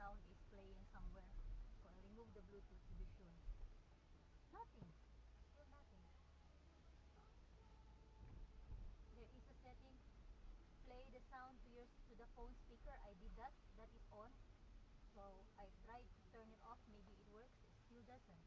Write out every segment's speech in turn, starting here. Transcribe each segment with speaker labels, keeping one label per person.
Speaker 1: sound is playing somewhere. So I remove the Bluetooth to be sure. Nothing. Still nothing. There is a setting. Play the sound to the phone speaker. I did that. That is on. So I tried to turn it off. Maybe it works. It still doesn't.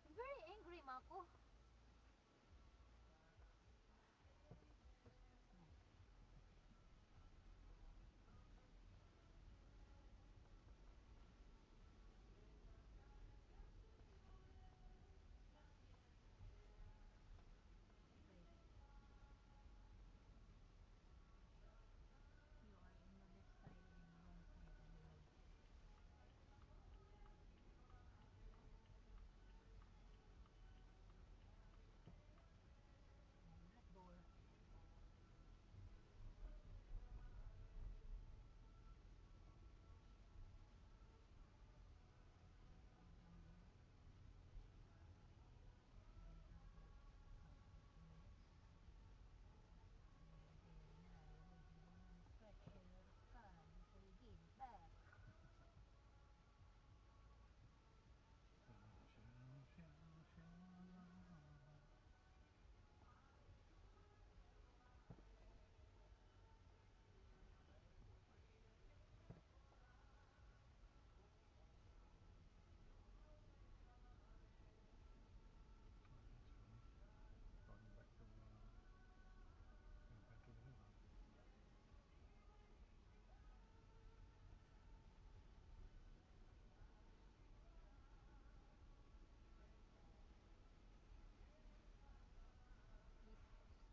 Speaker 1: I'm very angry, Mako. You are in the left side and in the wrong side of the road. That door.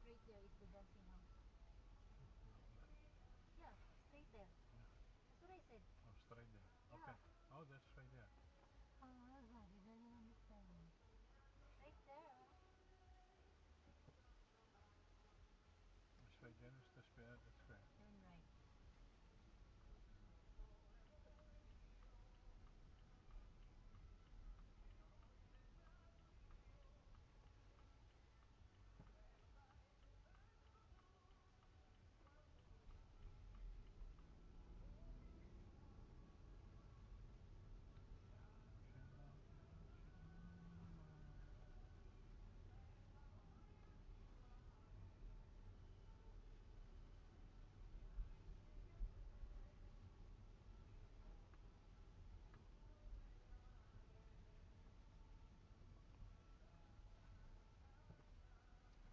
Speaker 1: Straight there is the dancing house. Yeah, straight there. That's what I said.
Speaker 2: Oh, straight there.
Speaker 1: Yeah.
Speaker 2: Okay. Oh, that's right there.
Speaker 1: Oh, God, I don't understand. Straight there.
Speaker 2: Straight there is the square. That's square.
Speaker 1: Turn right.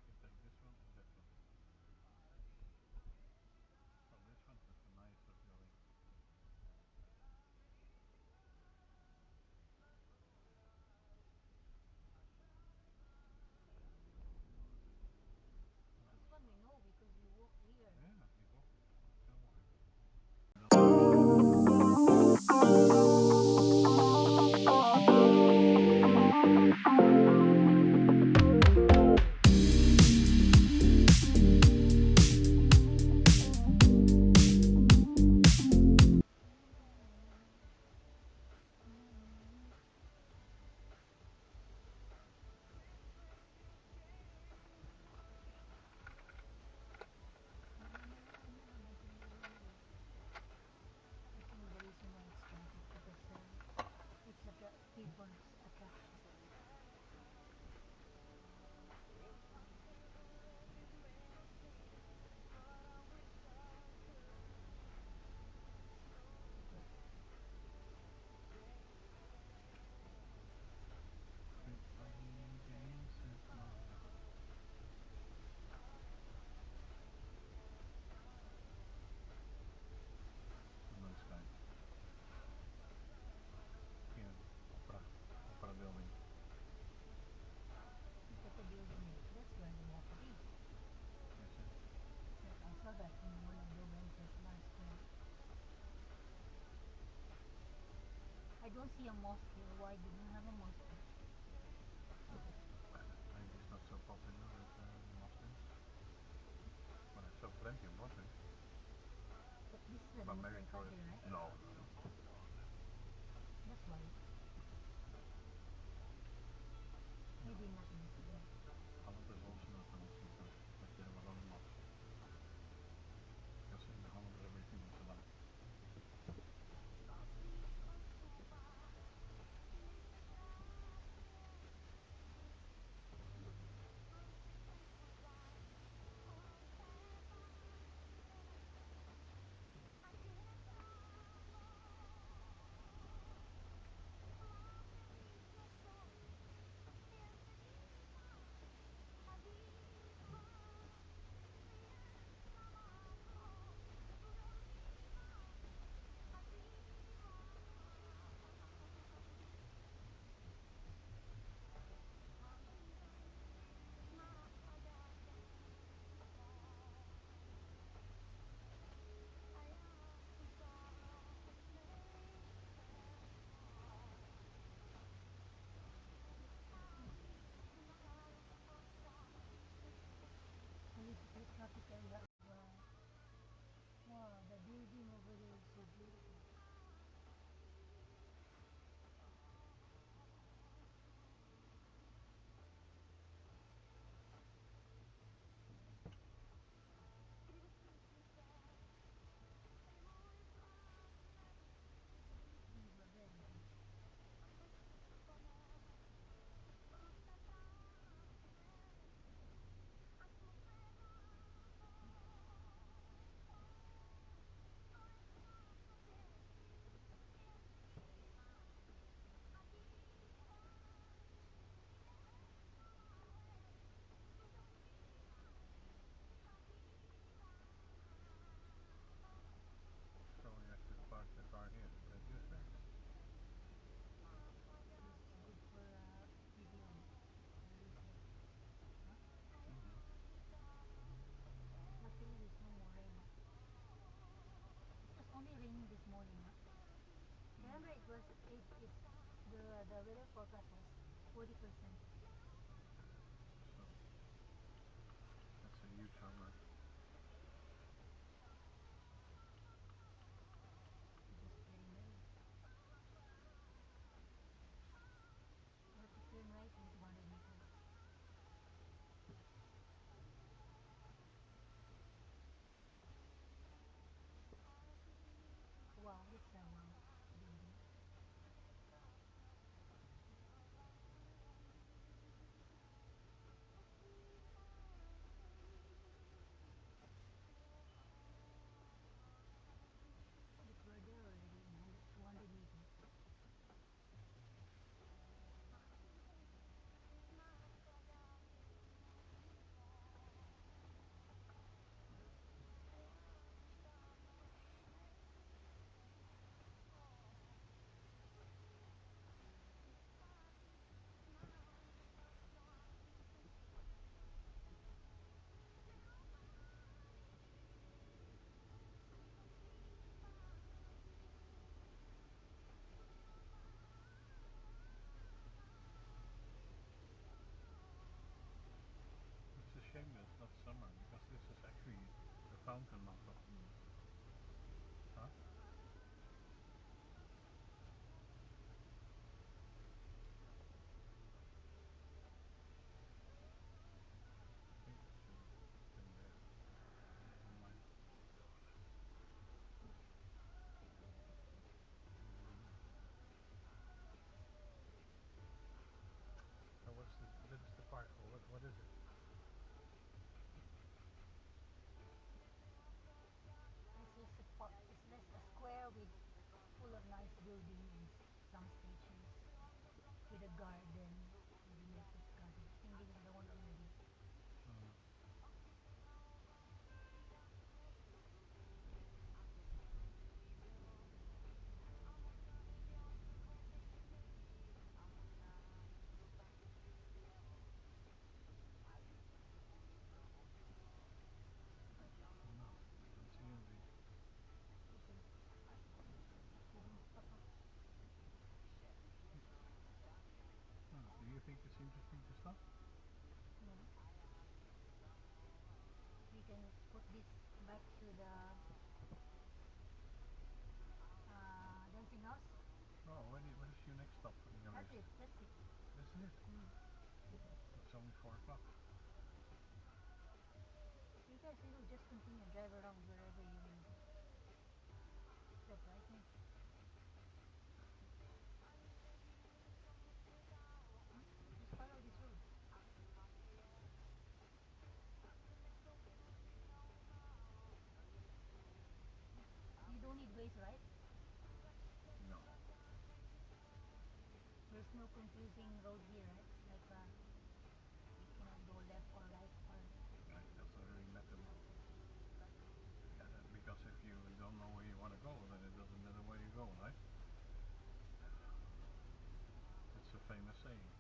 Speaker 2: You take this one and that one. Oh, this one has a nicer going.
Speaker 1: This one we know because we walk here.
Speaker 2: Yeah, we walk. Still walking.
Speaker 1: I think the reason why it's traffic because it's people's attraction.
Speaker 2: Everybody dances now. It's a nice guy. Here, Opera building.
Speaker 1: Look at the building there. That's where the market is.
Speaker 2: Is it?
Speaker 1: Yeah, I saw that in one of the websites last time. I don't see a mosque here. Why did you have a mosque here?
Speaker 2: Maybe it's not so popular with the Muslims. But it's so plenty of water.
Speaker 1: But this is a
Speaker 2: But maybe
Speaker 1: Muslim
Speaker 2: tourists.
Speaker 1: country, right?
Speaker 2: No, no, no.
Speaker 1: That's why. Maybe not Muslim.
Speaker 2: Holland is also not a Muslim country, but they have a lot of mosques. Because in Holland everything is allowed.
Speaker 1: Shiela Piet traffic area as well. Wow, the building over there is so beautiful. Viva Verde.
Speaker 2: So we have to park the car here. Did you say?
Speaker 1: This is good for video. Where is it? Huh?
Speaker 2: Mm-hmm.
Speaker 1: Luckily, there's no more rain. It was only raining this morning, huh? Remember, the weather forecast was 40%.
Speaker 2: So that's a huge summer.
Speaker 1: Just getting ready. I have to turn right in 200 meters. Wow, that's a wow building. Look, we're there already in 200 meters.
Speaker 2: It's a shame that it's not summer because this is actually the fountain of
Speaker 1: Mm.
Speaker 2: huh? I think it should have been there. Never mind. Mm. So what's this? This is the park. Or what is it?
Speaker 1: It's just it's just a square with full of nice building and some statues with a garden. Maybe you put garden. I think this is the one already.
Speaker 2: Uh, no, don't see anything.
Speaker 1: Okay. Kidding, Papa.
Speaker 2: No,
Speaker 1: to the dancing house.
Speaker 2: Oh, what is your next stop on your
Speaker 1: That's
Speaker 2: list?
Speaker 1: it. That's it.
Speaker 2: That's it.
Speaker 1: Mm.
Speaker 2: It's only 4 o'clock.
Speaker 1: You guys, you know, just continue and drive around wherever you need. Stop right now. Hmm? Just follow this road. You don't need ways, right?
Speaker 2: No,
Speaker 1: There's no confusing road here, right? Like you cannot go left or right or
Speaker 2: right. Doesn't really matter. Yeah, because if you don't know where you want to go, then it doesn't matter where you go, right? It's a famous saying.